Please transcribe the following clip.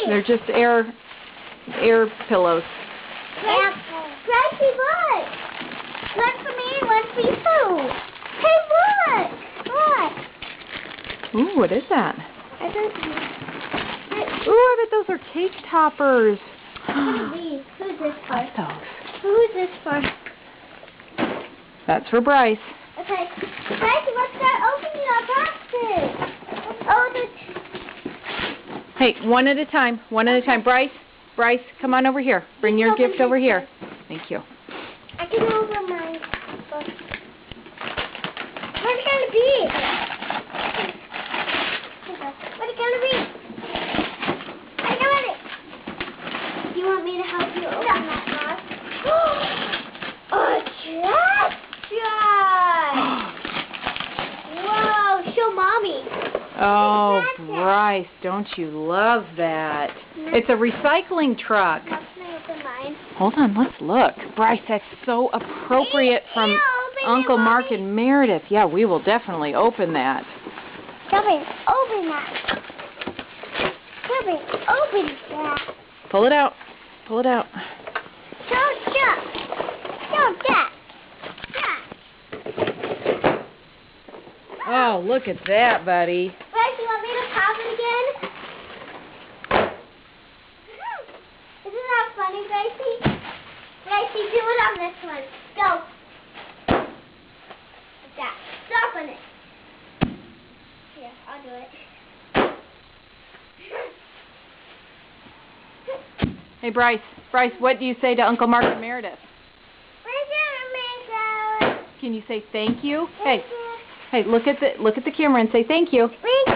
They're just air pillows. Gracie, look! One for me, one for you. Hey, look! Look! Ooh, what is that? I don't know. Ooh, I bet those are cake toppers. What are these? Who's this for? What's those? Who's this for? That's for Bryce. Okay. Gracie, let's start opening our boxes. Oh, Hey, one at a time. One at a time. Bryce, come on over here. Bring your gift over here. Thank you. I can open mine. What's it going to be? What's it going to be? I got it. Do you want me to help you open that box? A trap Whoa, show Mommy. Oh, Bryce, don't you love that? It's a recycling truck. Can I open mine? Hold on, let's look. Bryce, that's so appropriate from Uncle Mark and Meredith. Yeah, we will definitely open that. Open that. Open that. Pull it out. Pull it out. Show that. Oh, look at that, buddy. Gracie, you want me to pop it again? Isn't that funny, Gracie? Gracie, do it on this one. Go. Like that. Stop on it. Here, I'll do it. Hey, Bryce, what do you say to Uncle Mark and Meredith? Can you say thank you? Hey, look at the camera and say thank you. Thank you.